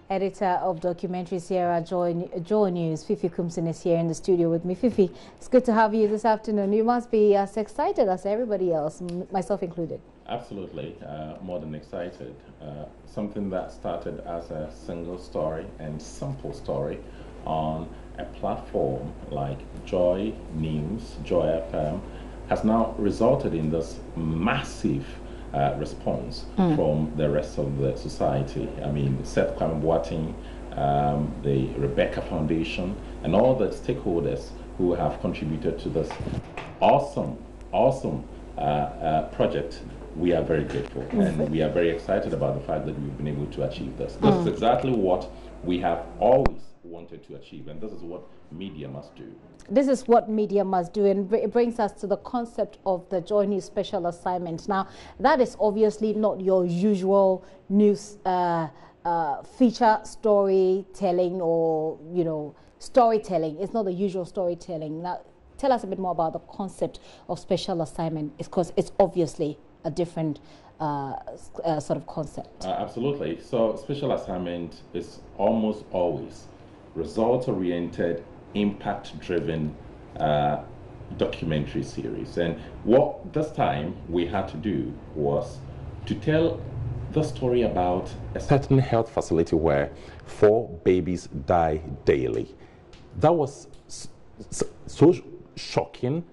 editor of documentaries here at JoyNews. Fifi Koomson is here in the studio with me. Fifi, it's good to have you this afternoon. You must be as excited as everybody else, myself included. Absolutely, more than excited. Something that started as a single story and simple story on a platform like JoyNews, Joy FM, has now resulted in this massive response from the rest of the society. I mean, Seth Kwame, the Rebecca Foundation, and all the stakeholders who have contributed to this awesome project. We are very grateful, and we are very excited about the fact that we've been able to achieve this. This is exactly what we have always wanted to achieve, and this is what media must do. This is what media must do, and it brings us to the concept of the JoyNews special assignment. Now, that is obviously not your usual news feature storytelling or, storytelling. It's not the usual storytelling. Now, tell us a bit more about the concept of special assignment, because it's obviously a different sort of concept. Absolutely. So, special assignment is almost always result-oriented, impact-driven documentary series. And what this time we had to do was to tell the story about a certain health facility where 4 babies die daily. That was so shocking.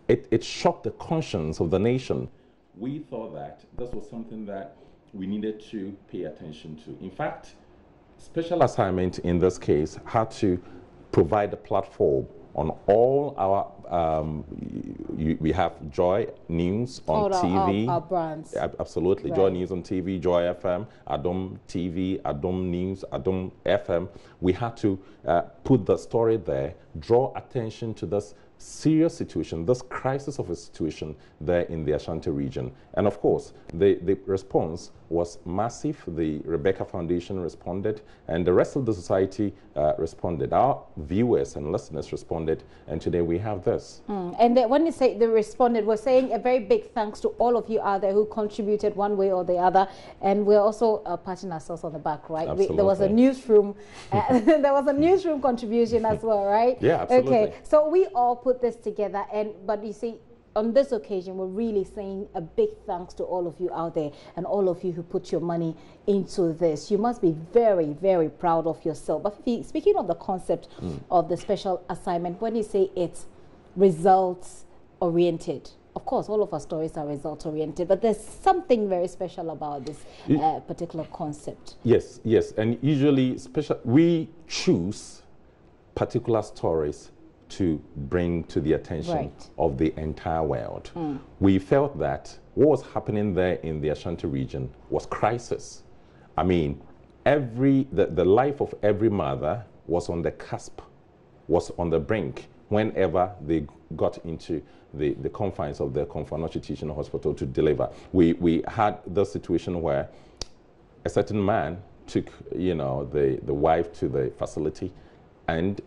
It shocked the conscience of the nation. We thought that this was something that we needed to pay attention to. In fact, special assignment in this case had to provide a platform on all our, we have JoyNews on TV. Our brands. Absolutely, right. JoyNews on TV, Joy FM, Adom TV, Adom News, Adom FM. We had to put the story there, draw attention to this serious situation, this crisis of a situation there in the Ashanti region. And of course, the response was massive. The Rebecca Foundation responded, and the rest of the society responded. Our viewers and listeners responded, and today we have this. And when you say they responded, we're saying a very big thanks to all of you out there who contributed one way or the other, and we're also patting ourselves on the back, right? There was a newsroom, there was a newsroom contribution as well, right? Yeah, absolutely. Okay, so we all put this together, but you see, on this occasion, we're really saying a big thanks to all of you out there and all of you who put your money into this. You must be very, very proud of yourself. But speaking of the concept of the special assignment, when you say it's results-oriented, of course, all of our stories are results-oriented, but there's something very special about this particular concept. Yes, and usually we choose particular stories to bring to the attention of the entire world. We felt that what was happening there in the Ashanti region was crisis. I mean, the life of every mother was on the cusp, was on the brink whenever they got into the confines of the Koomson Teaching Hospital to deliver. We had the situation where a certain man took, the wife to the facility, and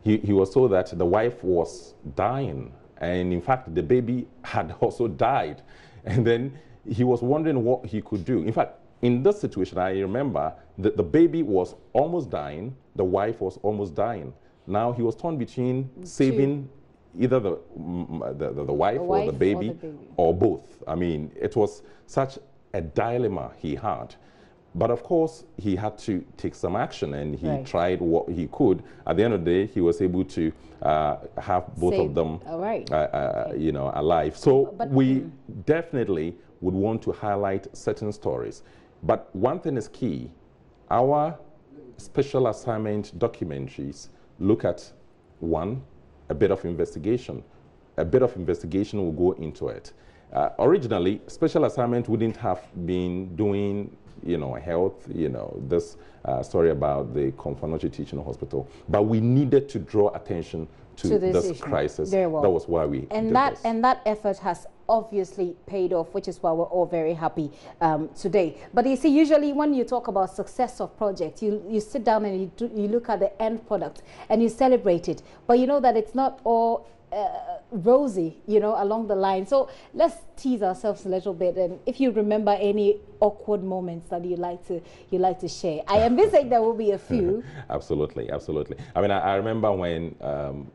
he was told that the wife was dying, and in fact the baby had also died, and then he was wondering what he could do. In fact, in this situation, I remember that the baby was almost dying, the wife was almost dying. Now he was torn between saving either the wife or the baby or both. I mean, it was such a dilemma he had. But of course, he had to take some action, and he tried what he could. At the end of the day, he was able to have both of them, alive. So we definitely would want to highlight certain stories. But one thing is key: our special assignment documentaries look at a bit of investigation. A bit of investigation will go into it. Originally, special assignment wouldn't have been doing health, this story about the Koomson Teaching Hospital. But we needed to draw attention to this crisis. Very well. That was why we did this. And that effort has obviously paid off, which is why we're all very happy today. But you see, usually when you talk about success of projects, you sit down and you look at the end product and you celebrate it. But you know that it's not all rosy, you know, along the line. So let's tease ourselves a little bit, and if you remember any awkward moments that you like to share. I envisage there will be a few. Absolutely, absolutely. I mean, I remember when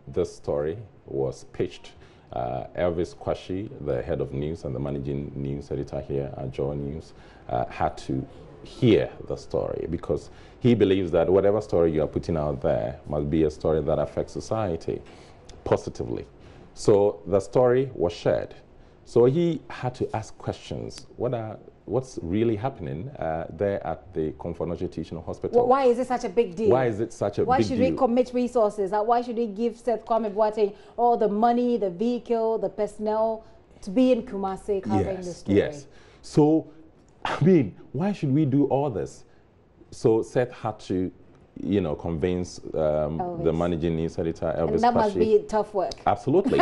this story was pitched. Elvis Kwashi, the head of news and the managing news editor here at JoyNews, had to hear the story because he believes that whatever story you are putting out there must be a story that affects society positively. So the story was shared. So he had to ask questions. What's really happening there at the Koomson Teaching Hospital? Why is it such a big deal? Why is it such a big deal? Why should we commit resources? Why should we give Seth Kwame Boateng all the money, the vehicle, the personnel to be in Kumasi covering the story? Yes. So, I mean, why should we do all this? So Seth had to, you know, convince the managing news editor, Elvis And that Kwashi. must be tough work. Absolutely.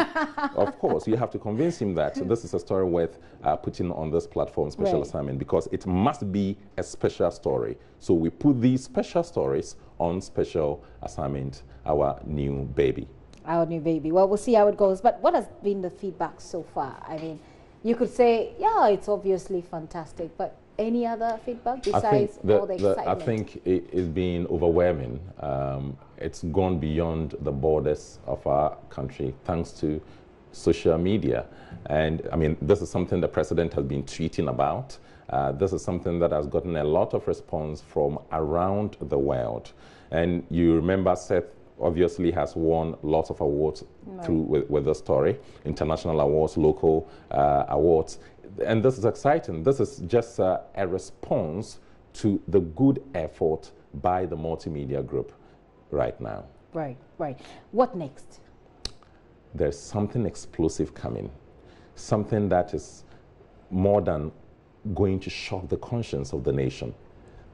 Of course, you have to convince him that this is a story worth putting on this platform, special assignment, because it must be a special story. So we put these special stories on special assignment, our new baby. Our new baby. Well, we'll see how it goes. But what has been the feedback so far? I mean, you could say, yeah, it's obviously fantastic, but any other feedback besides all the excitement? I think it's been overwhelming. It's gone beyond the borders of our country thanks to social media. And I mean, this is something the president has been tweeting about. This is something that has gotten a lot of response from around the world. And you remember Seth obviously has won lots of awards through with the story, international awards, local awards. And this is exciting. This is just a response to the good effort by the multimedia group right now. Right, right. What next? There's something explosive coming, something that is more than going to shock the conscience of the nation.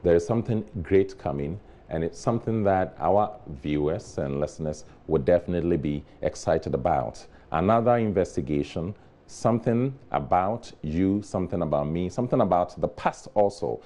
There is something great coming, and it's something that our viewers and listeners would definitely be excited about. Another investigation, something about you, something about me, something about the past also,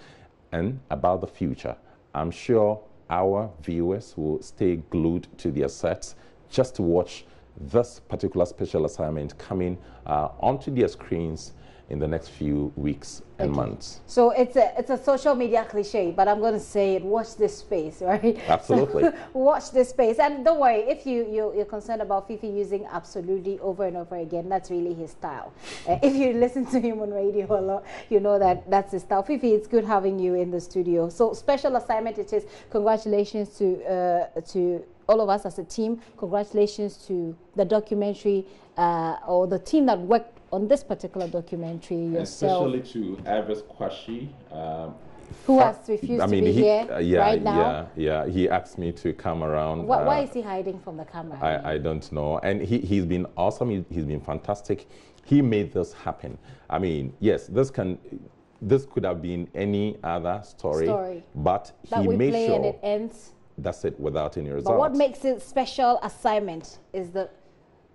and about the future. I'm sure our viewers will stay glued to their sets just to watch this particular special assignment coming onto their screens in the next few weeks and months. So it's a social media cliche, but I'm going to say it, watch this space, right? Absolutely. So, watch this space. And don't worry, if you're concerned about Fifi using absolutely over and over again, that's really his style. If you listen to him on radio a lot, you know that that's his style. Fifi, it's good having you in the studio. So special assignment it is. Congratulations to all of us as a team. Congratulations to the documentary or the team that worked on this particular documentary, yourself. Especially to Elvis Kwashi, who has refused to be here right now. Yeah, he asked me to come around. Why is he hiding from the camera? I don't know. And he's been awesome. He's been fantastic. He made this happen. I mean, yes, this could have been any other story. But that he we made play sure and it ends. That's it, without any results. But what makes it special assignment is the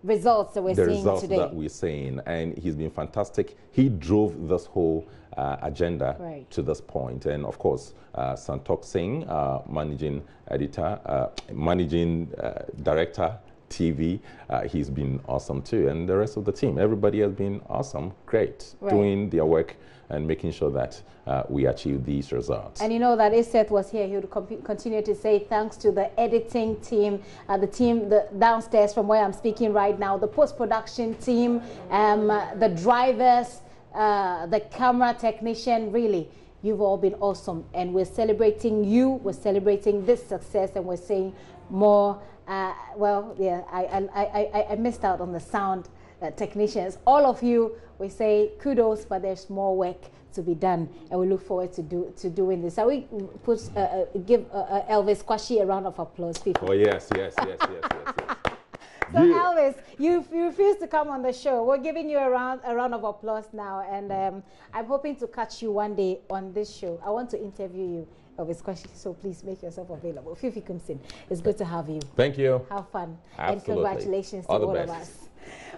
results that we're seeing today. The results that we're seeing, and he's been fantastic. He drove this whole agenda to this point. And of course, Santok Singh, managing editor, managing director, TV, he's been awesome too. And the rest of the team, everybody has been awesome, great, doing their work and making sure that we achieve these results. And you know that if Seth was here, he would continue to say thanks to the editing team, the team downstairs from where I'm speaking right now, the post-production team, the drivers, the camera technician. Really, you've all been awesome. And we're celebrating you, we're celebrating this success, and we're saying more. Well, yeah, I missed out on the sound technicians. All of you, we say kudos, but there's more work to be done, and we look forward to doing this. So we give Elvis Kwashi a round of applause, people. Oh yes. So Elvis, you refused to come on the show. We're giving you a round of applause now, and I'm hoping to catch you one day on this show. I want to interview you, Elvis Kwashi, so please make yourself available. Fifi Koomson, it's good to have you. Thank you. Have fun. Absolutely. And congratulations to all of us.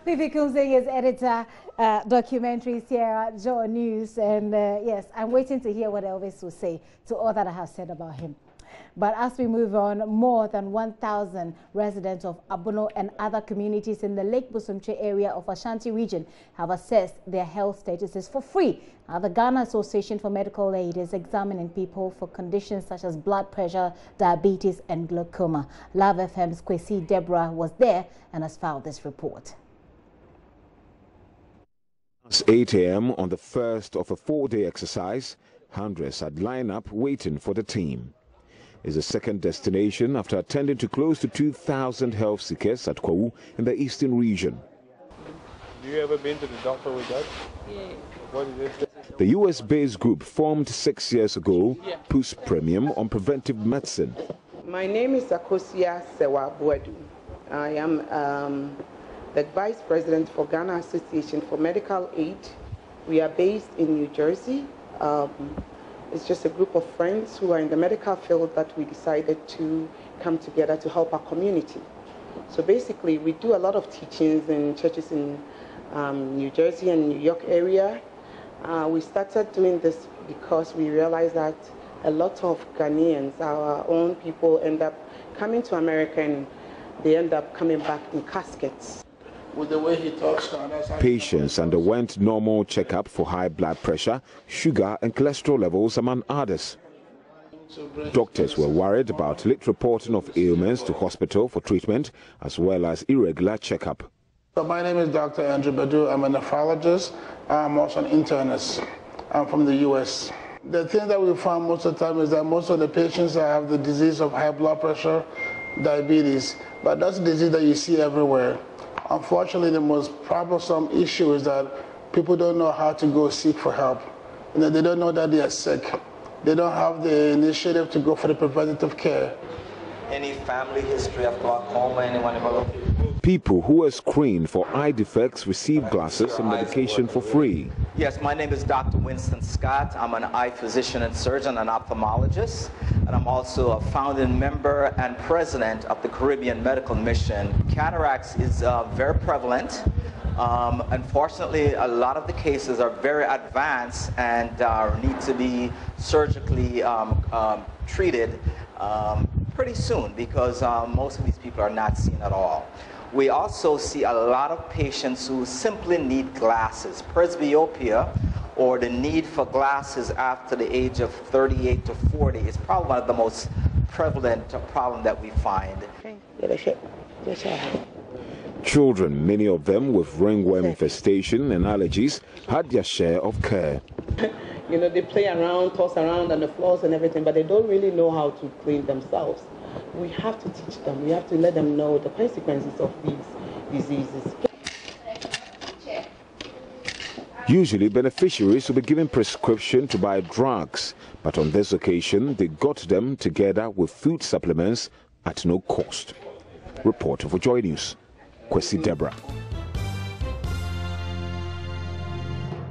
Fifi Koomson is editor, documentaries here at JoyNews, and yes, I'm waiting to hear what Elvis will say to all that I have said about him. But as we move on, more than 1,000 residents of Abono and other communities in the Lake Busumche area of Ashanti region have assessed their health statuses for free. Now, the Ghana Association for Medical Aid is examining people for conditions such as blood pressure, diabetes and glaucoma. Love FM's Kwesi Deborah was there and has filed this report. It's 8 a.m. on the first of a 4-day exercise. Hundreds had lined up waiting for the team. It's the second destination after attending to close to 2,000 health seekers at Kwawu in the eastern region. Have you ever been to the doctor with that? Yeah. What is it? The US-based group formed 6 years ago puts premium on preventive medicine. My name is Akosia Sewa Buadu. I am the Vice President for Ghana Association for Medical Aid. We are based in New Jersey. It's just a group of friends who are in the medical field that we decided to come together to help our community. So basically, we do a lot of teachings in churches in New Jersey and New York area. We started doing this because we realized that a lot of Ghanaians, our own people, end up coming to America and they end up coming back in caskets. With the way he talks, patients underwent normal checkup for high blood pressure, sugar and cholesterol levels, among others. Doctors were worried about late reporting of ailments to hospital for treatment, as well as irregular checkup. So my name is Dr. Andrew Badu. I'm a nephrologist. I'm also an internist. I'm from the U.S. The thing that we found most of the time is that most of the patients have the disease of high blood pressure, diabetes, but that's a disease that you see everywhere. Unfortunately, the most troublesome issue is that people don't know how to go seek for help. They don't know that they are sick. They don't have the initiative to go for the preventative care. Any family history of glaucoma, anyone ever? People who were screened for eye defects receive glasses and medication for free. Yes, my name is Dr. Winston Scott. I'm an eye physician and surgeon and ophthalmologist, and I'm also a founding member and president of the Caribbean Medical Mission. Cataracts is very prevalent. Unfortunately, a lot of the cases are very advanced and need to be surgically treated pretty soon because most of these people are not seen at all. We also see a lot of patients who simply need glasses. Presbyopia, or the need for glasses after the age of 38 to 40, is probably one of the most prevalent problems that we find. Children, many of them with ringworm infestation and allergies, had their share of care. You know, they play around, toss around on the floors and everything, but they don't really know how to clean themselves. We have to teach them. We have to let them know the consequences of these diseases. Usually, beneficiaries will be given prescription to buy drugs, but on this occasion, they got them together with food supplements at no cost. Reporter for JoyNews, Kwesi Deborah.